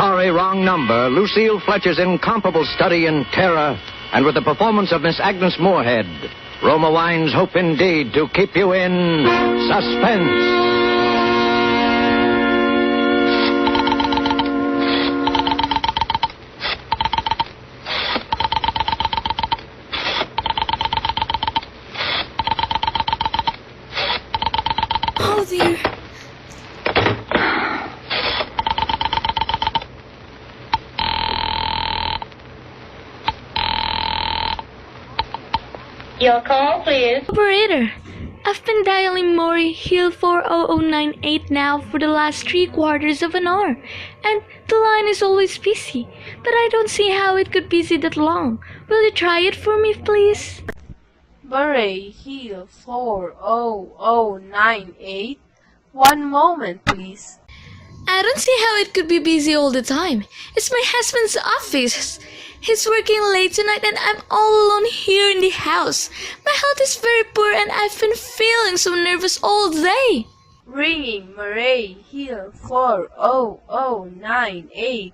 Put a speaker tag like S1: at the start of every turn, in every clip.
S1: sorry, wrong number, Lucille Fletcher's incomparable study in terror, and with the performance of Miss Agnes Moorehead, Roma Wines hope indeed to keep you in suspense.
S2: Oh dear.
S3: Your call, please.
S2: Operator, I've been dialing Maury Hill 40098 now for the last 3/4 of an hour, and the line is always busy, but I don't see how it could busy that long. Will you try it for me, please?
S4: Murray Hill 40098. One moment, please.
S2: I don't see how it could be busy all the time. It's my husband's office. He's working late tonight and I'm all alone here in the house. My health is very poor and I've been feeling so nervous all day.
S4: Ringing Murray Hill 40098.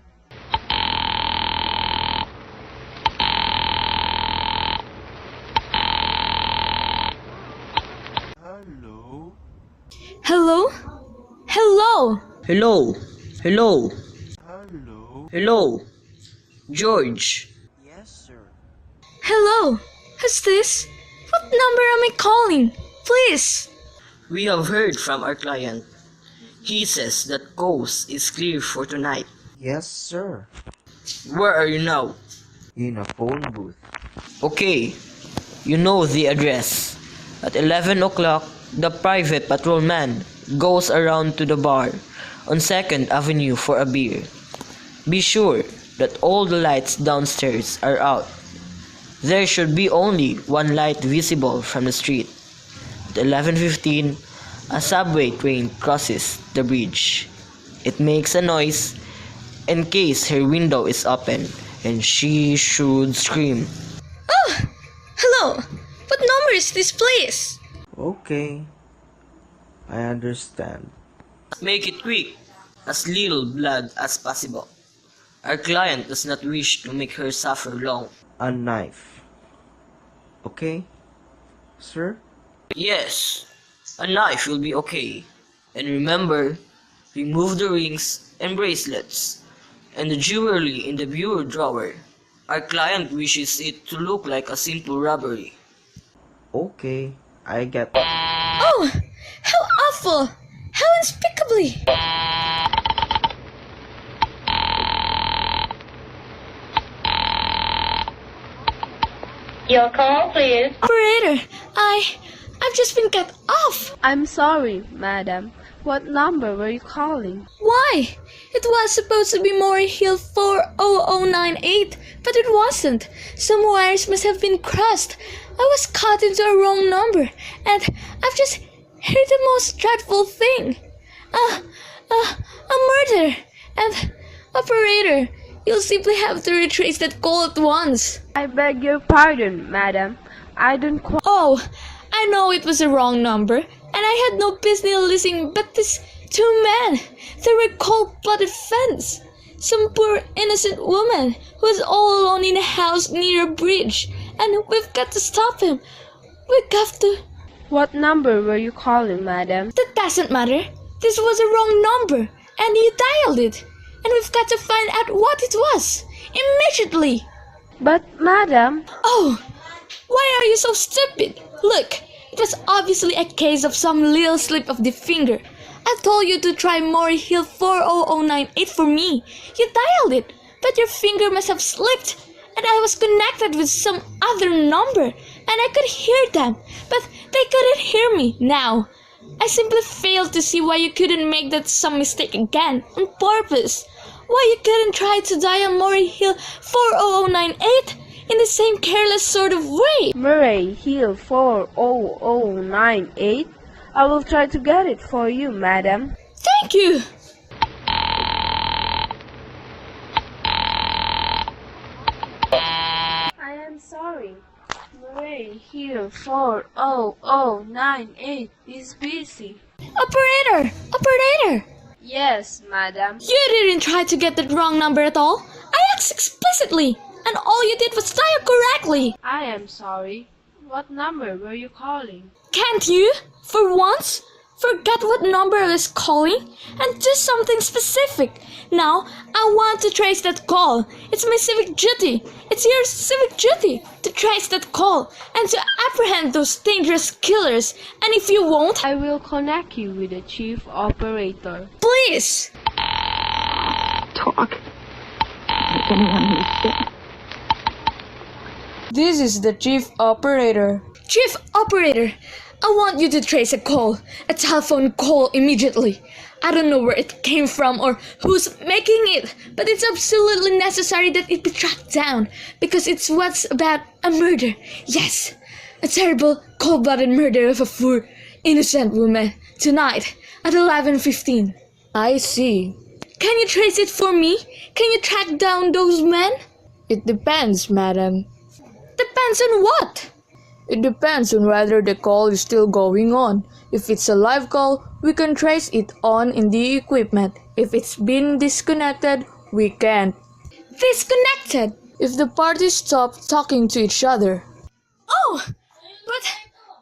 S2: Hello? Hello?
S5: Hello? Hello?
S6: Hello?
S5: Hello? George?
S6: Yes, sir.
S2: Hello? Who's this? What number am I calling? Please.
S5: We have heard from our client. He says that coast is clear for tonight.
S6: Yes, sir.
S5: Where are you now?
S6: In a phone booth.
S5: Okay, you know the address. At 11 o'clock, the private patrolman goes around to the bar on 2nd Avenue for a beer. Be sure that all the lights downstairs are out. There should be only one light visible from the street. At 11:15, a subway train crosses the bridge. It makes a noise in case her window is open and she should scream.
S2: Oh, hello. What number is this, please?
S6: Okay. I understand.
S5: Make it quick, as little blood as possible. Our client does not wish to make her suffer long.
S6: A knife. Okay, sir?
S5: Yes, a knife will be okay. And remember, remove the rings and bracelets and the jewelry in the bureau drawer. Our client wishes it to look like a simple robbery.
S6: Okay, I get.
S2: Oh, how awful! How unspeakably!
S3: Your call, please.
S2: Operator, I've just been cut off.
S4: I'm sorry, madam. What number were you calling?
S2: Why? It was supposed to be Maury Hill 40098, but it wasn't. Some wires must have been crossed. I was caught into a wrong number, and I've just heard the most dreadful thing. A murder. And, operator, you'll simply have to retrace that call at once.
S4: I beg your pardon, madam. I don't quite.
S2: Oh, I know it was a wrong number, and I had no business listening, but these two men, they were cold-blooded fence. Some poor innocent woman who is all alone in a house near a bridge, and we've got to stop him. We've got to.
S4: What number were you calling, madam?
S2: That doesn't matter. This was a wrong number, and you dialed it, and we've got to find out what it was immediately.
S4: But, madam.
S2: Oh, why are you so stupid? Look, it was obviously a case of some little slip of the finger. I told you to try Maury Hill 40098 for me. You dialed it, but your finger must have slipped, and I was connected with some other number, and I could hear them, but they couldn't hear me. Now, I simply failed to see why you couldn't make that some mistake again, on purpose. Why you couldn't try to dial Maury Hill 40098 in the same careless sort of way.
S4: Murray Hill 40098. I will try to get it for you, madam.
S2: Thank you.
S4: I am sorry. Murray Hill 40098 is busy.
S2: Operator! Operator!
S4: Yes, madam.
S2: You didn't try to get the wrong number at all. I asked explicitly, and all you did was dial correctly.
S4: I am sorry. What number were you calling?
S2: Can't you, for once, forget what number I was calling and do something specific? Now, I want to trace that call. It's my civic duty. It's your civic duty to trace that call and to apprehend those dangerous killers. And if you won't,
S4: I will connect you with the chief operator.
S2: please.
S7: Talk. If anyone needs it.
S2: This is the chief operator. Chief operator, I want you to trace a call, a telephone call immediately. I don't know where it came from or who's making it, but it's absolutely necessary that it be tracked down because it's what's about a murder. Yes, a terrible cold-blooded murder of a poor, innocent woman tonight at 11:15. I see. Can you trace it for me? Can you track down those men? It depends, madam. Depends on what? It depends on whether the call is still going on. If it's a live call, we can trace it on in the equipment. If it's been disconnected, we can't. Disconnected? If the parties stop talking to each other. Oh,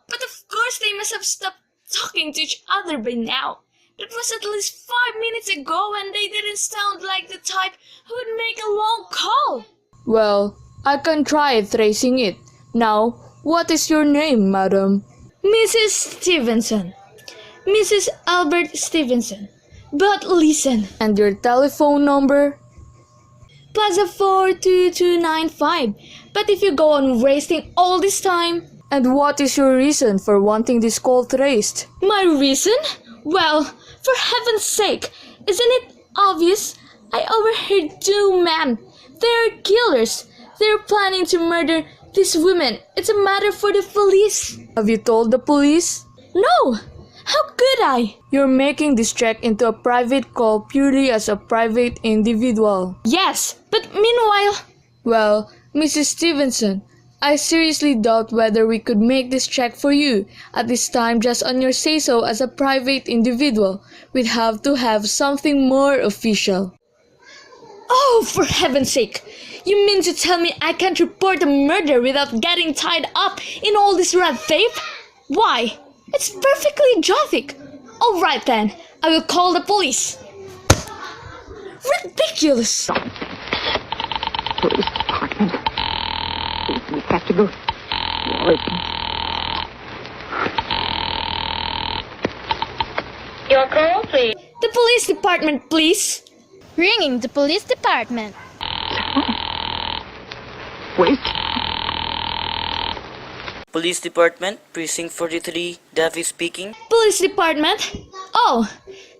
S2: but of course they must have stopped talking to each other by now. That was at least 5 minutes ago and they didn't sound like the type who would make a long call. Well, I can try tracing it. Now, what is your name, madam? Mrs. Stevenson. Mrs. Albert Stevenson. But listen. And your telephone number? Plaza 42295. But if you go on wasting all this time... And what is your reason for wanting this call traced? My reason? Well, for heaven's sake, isn't it obvious? I overheard 2 men. They're killers. They're planning to murder this woman. It's a matter for the police. Have you told the police? No. How could I? You're making this check into a private call purely as a private individual. Yes, but meanwhile... Well, Mrs. Stevenson, I seriously doubt whether we could make this check for you at this time just on your say-so as a private individual. We'd have to have something more official. Oh, for heaven's sake! You mean to tell me I can't report a murder without getting tied up in all this red tape? Why? It's perfectly idiotic. All right then, I will call the police. Ridiculous!
S7: Police department. We have to go. Listen.
S3: Your call, please.
S2: The police department, please.
S8: Ringing the police department.
S7: Wait.
S5: Police Department, Precinct 43, Davy speaking.
S2: Police department? Oh,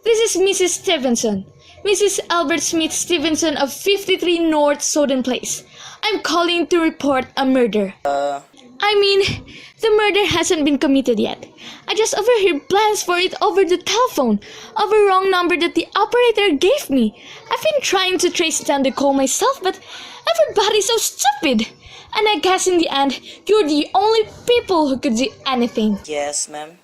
S2: this is Mrs. Stevenson. Mrs. Albert Smith Stevenson of 53 North Soden Place. I'm calling to report a murder. I mean, the murder hasn't been committed yet. I just overheard plans for it over the telephone, of a wrong number that the operator gave me. I've been trying to trace down the call myself, but everybody's so stupid. And I guess in the end, you're the only people who could do anything.
S5: Yes, ma'am.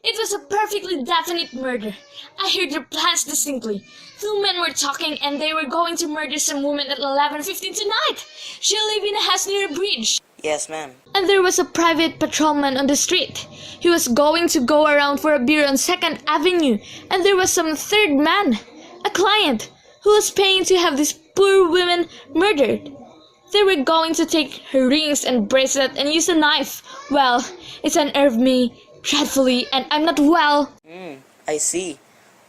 S2: It was a perfectly definite murder. I heard their plans distinctly. 2 men were talking and they were going to murder some woman at 11:15 tonight. She lived in a house near a bridge.
S5: Yes, ma'am.
S2: And there was a private patrolman on the street. He was going to go around for a beer on 2nd Avenue. And there was some 3rd man, a client, who was paying to have this poor woman murdered. They were going to take her rings and bracelet and use a knife. Well, it's unnerved me dreadfully and I'm not well.
S5: I see.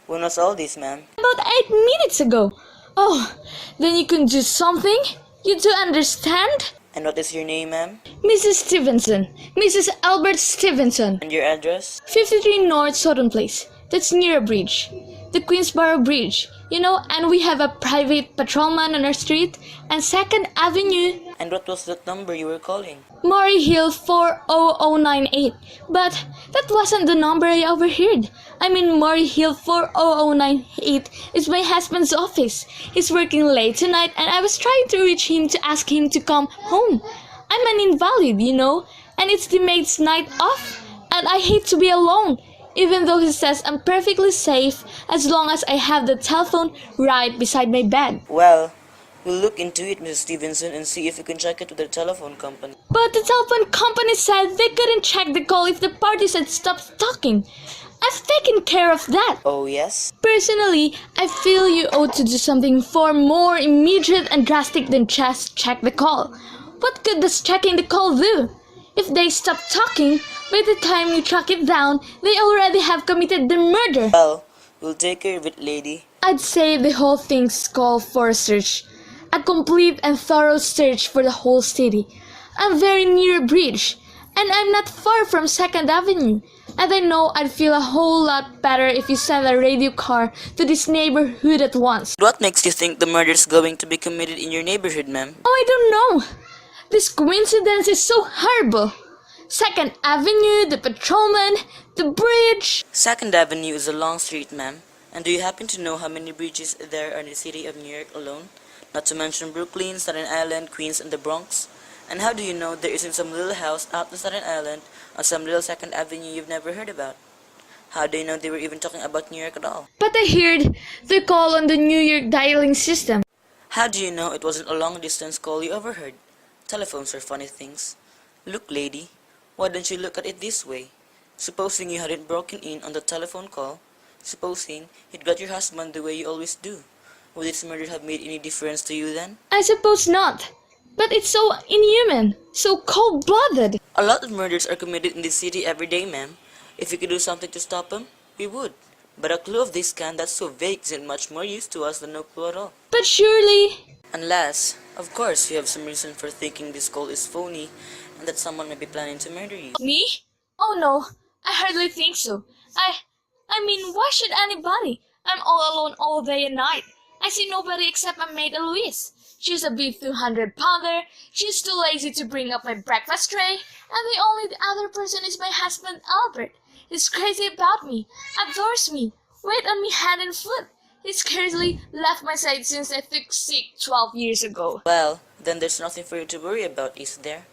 S5: When was all this, ma'am?
S2: About 8 minutes ago. Oh, then you can do something? You do understand?
S5: And what is your name, ma'am?
S2: Mrs. Stevenson. Mrs. Albert Stevenson.
S5: And your address?
S2: 53 North Soden Place. That's near a bridge. The Queensboro Bridge. You know, and we have a private patrolman on our street. And 2nd Avenue.
S5: And what was that number you were calling?
S2: Murray Hill 40098. But that wasn't the number I overheard. I mean, Murray Hill 40098 is my husband's office. He's working late tonight and I was trying to reach him to ask him to come home. I'm an invalid, you know, and it's the maid's night off. And I hate to be alone. even though he says I'm perfectly safe as long as I have the telephone right beside my bed.
S5: Well, we'll look into it, Mrs. Stevenson, and see if we can check it with the telephone company.
S2: But the telephone company said they couldn't check the call if the parties had stopped talking. I've taken care of that.
S5: Oh, yes?
S2: Personally, I feel you ought to do something far more immediate and drastic than just check the call. What good does checking the call do? If they stop talking, by the time you track it down, they already have committed the murder.
S5: Well, we'll take care of it, lady.
S2: I'd say the whole thing's called for a search. A complete and thorough search for the whole city. I'm very near a bridge, and I'm not far from 2nd Avenue. And I know I'd feel a whole lot better if you send a radio car to this neighborhood at once.
S5: What makes you think the murder's going to be committed in your neighborhood, ma'am?
S2: Oh, I don't know. This coincidence is so horrible. 2nd Avenue, the patrolman, the bridge.
S5: 2nd Avenue is a long street, ma'am. And do you happen to know how many bridges there are in the city of New York alone? Not to mention Brooklyn, Staten Island, Queens, and the Bronx. And how do you know there isn't some little house out on Staten Island on some little 2nd Avenue you've never heard about? How do you know they were even talking about New York at all?
S2: But I heard the call on the New York dialing system.
S5: How do you know it wasn't a long-distance call you overheard? Telephones are funny things. Look, lady, why don't you look at it this way? Supposing you hadn't broken in on the telephone call, supposing you'd got your husband the way you always do, would this murder have made any difference to you then?
S2: I suppose not. But it's so inhuman, so cold-blooded.
S5: A lot of murders are committed in this city every day, ma'am. If we could do something to stop them, we would. But a clue of this kind that's so vague isn't much more use to us than no clue at all.
S2: But surely...
S5: Unless, of course, you have some reason for thinking this call is phony and that someone may be planning to murder you.
S2: Me? Oh no, I hardly think so. I mean, why should anybody? I'm all alone all day and night. I see nobody except my maid Eloise. She's a big 200-pounder, she's too lazy to bring up my breakfast tray, and the only other person is my husband Albert. He's crazy about me, adores me, wait on me hand and foot. He scarcely left my side since I took sick 12 years ago.
S5: Well, then there's nothing for you to worry about, is there?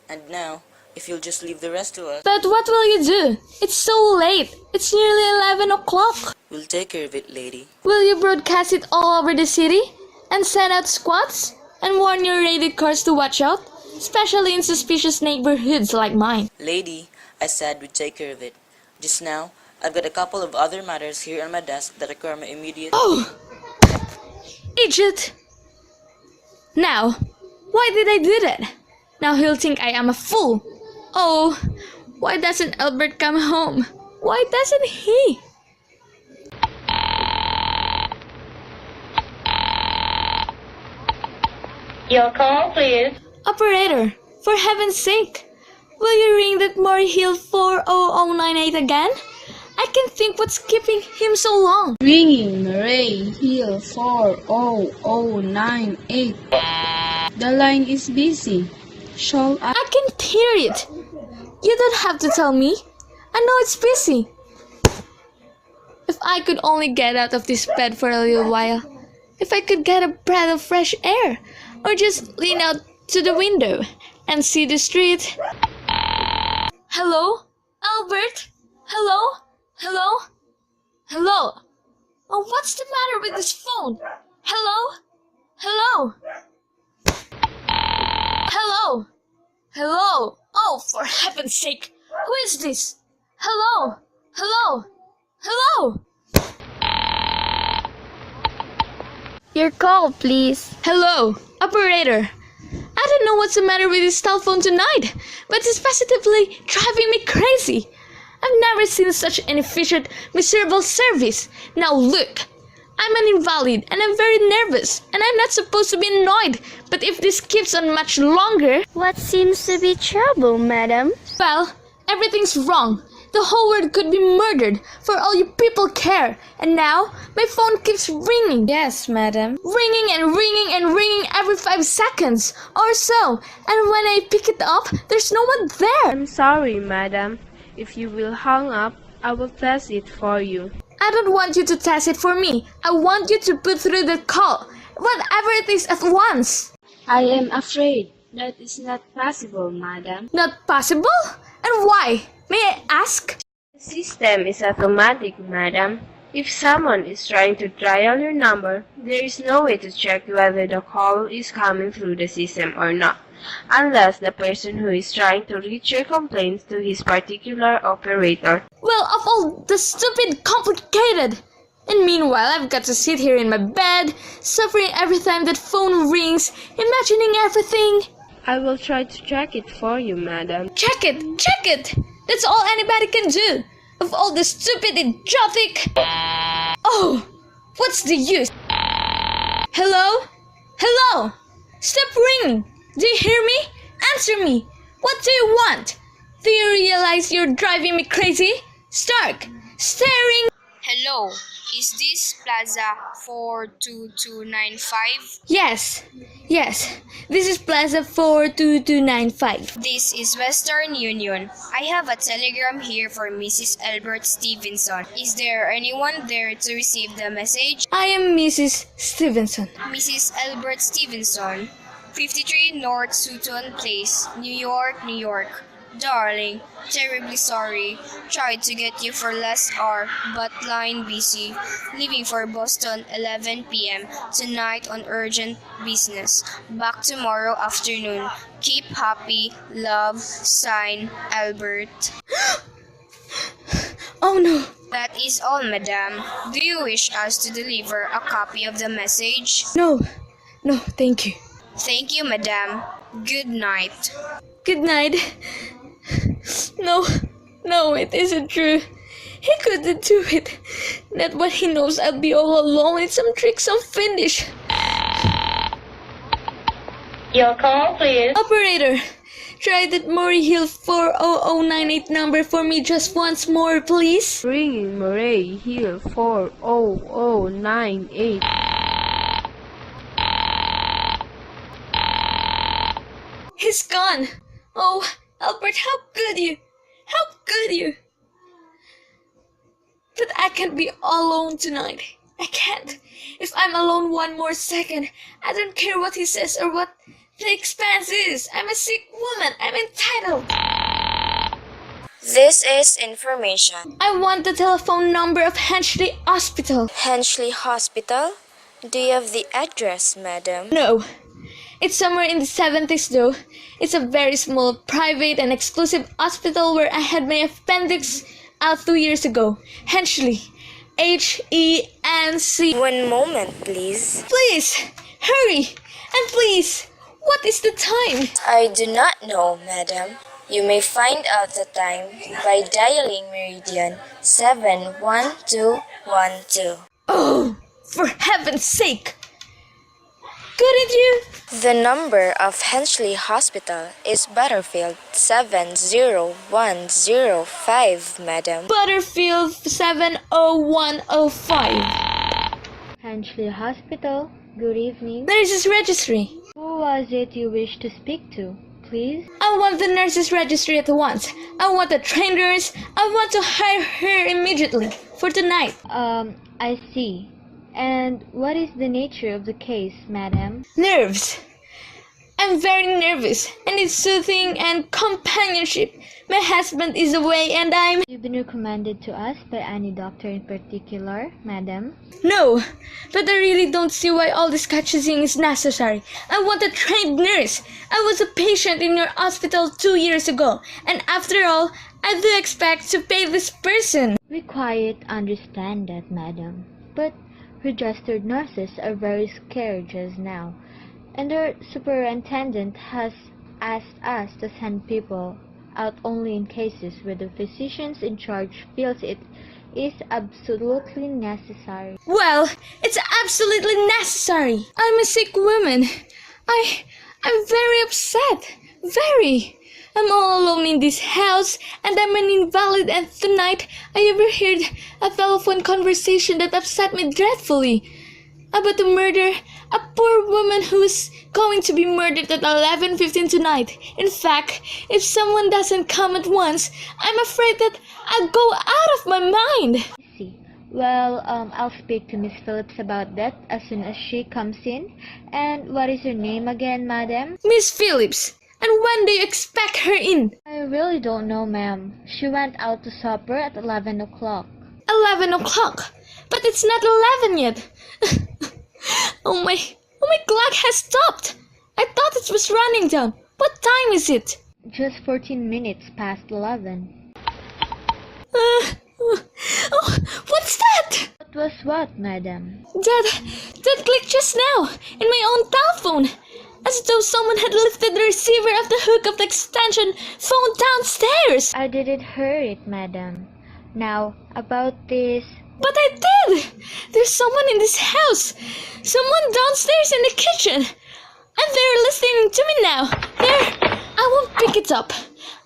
S5: And now, if you'll just leave the rest to us...
S2: But what will you do? It's so late. It's nearly 11 o'clock.
S5: We'll take care of it, lady.
S2: Will you broadcast it all over the city? And send out squads? And warn your raided cars to watch out? Especially in suspicious neighborhoods like mine.
S5: Lady, I said we'd take care of it. Just now, I've got a couple of other matters here on my desk that require my immediate...
S2: Oh! Idiot! Now, why did I do that? Now he'll think I am a fool. Oh, why doesn't Albert come home? Why doesn't he?
S3: Your call, please.
S2: Operator, for heaven's sake, will you ring that Murray Hill 40098 again? I can't think what's keeping him so long.
S4: Ringing Murray Hill 40098. The line is busy. Shall I?
S2: I can't hear it. You don't have to tell me. I know it's busy. If I could only get out of this bed for a little while. If I could get a breath of fresh air. Or just lean out to the window and see the street. Hello? Albert? Hello? Hello? Hello? Oh, what's the matter with this phone? Hello? Hello? Hello? Hello? Oh, for heaven's sake! Who is this? Hello? Hello? Hello?
S8: Your call, please.
S2: Hello, operator. I don't know what's the matter with this telephone tonight, but it's positively driving me crazy. I've never seen such an inefficient, miserable service. Now look, I'm an invalid and I'm very nervous and I'm not supposed to be annoyed, but if this keeps on much longer...
S8: What seems to be trouble, madam?
S2: Well, everything's wrong. The whole world could be murdered for all you people care. And now, my phone keeps ringing.
S8: Yes, madam.
S2: Ringing and ringing and ringing every 5 seconds or so. And when I pick it up, there's no one there.
S4: I'm sorry, madam. If you will hang up, I will test it for you.
S2: I don't want you to test it for me. I want you to put through the call. Whatever it is at once.
S4: I am afraid that is not possible, madam.
S2: Not possible? And why? May I ask?
S4: System is automatic, madam. If someone is trying to dial your number, there is no way to check whether the call is coming through the system or not, unless the person who is trying to reach your complaints to his particular operator.
S2: Well, of all the stupid complicated. And meanwhile, I've got to sit here in my bed, suffering every time that phone rings, imagining everything.
S4: I will try to check it for you, madam.
S2: Check it! Check it! That's all anybody can do. Of all the stupid idiotic... Oh! What's the use? Hello? Hello? Stop ringing! Do you hear me? Answer me! What do you want? Do you realize you're driving me crazy? Stark! Staring...
S8: Hello, is this Plaza 42295?
S2: Yes. This is Plaza 42295.
S8: This is Western Union. I have a telegram here for Mrs. Albert Stevenson. Is there anyone there to receive the message?
S2: I am Mrs. Stevenson.
S8: Mrs. Albert Stevenson, 53 North Sutton Place, New York, New York. Darling, terribly sorry. Tried to get you for last hour, but line busy. Leaving for Boston 11 p.m. tonight on urgent business. Back tomorrow afternoon. Keep happy. Love, sign, Albert.
S2: Oh no.
S8: That is all, madam. Do you wish us to deliver a copy of the message?
S2: No, thank you.
S8: Thank you, madam. Good night.
S2: Good night. No, it isn't true. He couldn't do it. Not when he knows I'll be all alone with some tricks on finish.
S3: Your call, please.
S2: Operator, try that Murray Hill 40098 number for me just once more, please.
S4: Ringing Murray Hill 40098.
S2: He's gone. Oh, Albert, how could you? How could you? But I can't be alone tonight. I can't. If I'm alone one more second, I don't care what he says or what the expense is. I'm a sick woman. I'm entitled.
S8: This is information.
S2: I want the telephone number of Henchley Hospital.
S8: Henchley Hospital? Do you have the address, madam?
S2: No. It's somewhere in the 70s though. It's a very small, private and exclusive hospital where I had my appendix out 2 years ago. Henchley. H-E-N-C.
S8: One moment, please.
S2: Please, hurry. And please, what is the time?
S8: I do not know, madam. You may find out the time by dialing Meridian 71212.
S2: Oh, for heaven's sake. Couldn't you?
S8: The number of Henchley Hospital is Butterfield 70105, madam.
S2: Butterfield 70105.
S9: Henchley Hospital, good evening.
S2: Nurses Registry.
S9: Who was it you wish to speak to, please?
S2: I want the nurses registry at once. I want a trained nurse. I want to hire her immediately for tonight.
S9: I see. And what is the nature of the case, madam?
S2: Nerves. I'm very nervous. I need soothing and companionship. My husband is away and I'm...
S9: You've been recommended to us by any doctor in particular, madam?
S2: No, but I really don't see why all this catching is necessary. I want a trained nurse. I was a patient in your hospital 2 years ago. And after all, I do expect to pay this person.
S9: We quite understand that, madam. But registered nurses are very scarce just now, and our superintendent has asked us to send people out only in cases where the physicians in charge feels it is absolutely necessary.
S2: Well, it's absolutely necessary. I'm a sick woman. I'm very upset. Very. I'm all alone in this house, and I'm an invalid, and tonight I overheard a telephone conversation that upset me dreadfully. About the murder, a poor woman who's going to be murdered at 11:15 tonight. In fact, if someone doesn't come at once, I'm afraid that I'll go out of my mind.
S9: I see. Well, I'll speak to Miss Phillips about that as soon as she comes in. And what is your name again, madam?
S2: Miss Phillips. And when do you expect her in?
S9: I really don't know, ma'am. She went out to supper at 11 o'clock.
S2: 11 o'clock. But it's not 11 yet. Oh my clock has stopped. I thought it was running down. What time is it?
S9: Just 14 minutes past 11.
S2: Oh, what's that?
S9: What was what, madam?
S2: That clicked just now in my own telephone. As though someone had lifted the receiver off the hook of the extension phone downstairs.
S9: I didn't hear it, madam. Now, about this...
S2: But I did! There's someone in this house. Someone downstairs in the kitchen. And they're listening to me now. There. I won't pick it up.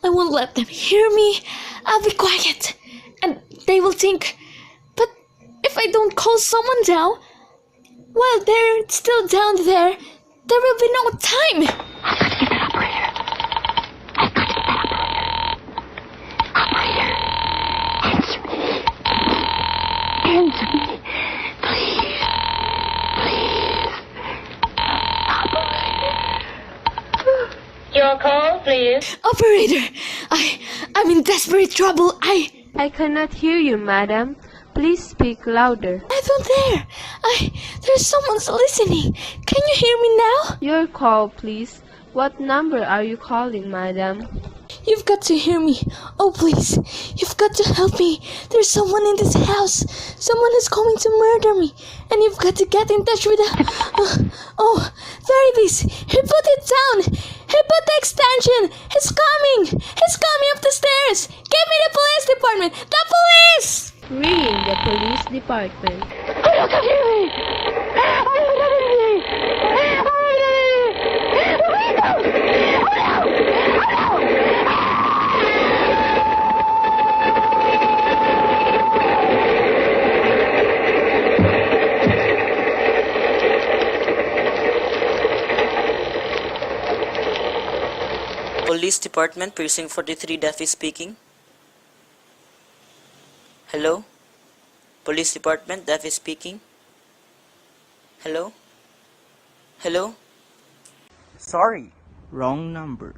S2: I won't let them hear me. I'll be quiet. And they will think, but if I don't call someone down, while they're still down there, there will be no time.
S7: I've got to get that operator. I've got to get that operator. Operator, answer me. Answer me. Please. Please. Operator.
S3: Your call, please.
S2: Operator, I'm in desperate trouble.
S4: I cannot hear you, madam. Please speak louder.
S2: I don't dare. There's someone's listening. Can you hear me now?
S4: Your call, please. What number are you calling, madam?
S2: You've got to hear me. Oh, please. You've got to help me. There's someone in this house. Someone is coming to murder me. And you've got to get in touch with the... oh, there it is. He put it down. He put the extension. He's coming. He's coming up the stairs. Give me the police department. The police!
S4: Ringing the police department.
S5: Police Department, Precinct 43, Daffy speaking. Hello? Police Department, Daffy speaking. Hello? Hello?
S6: Sorry, wrong number.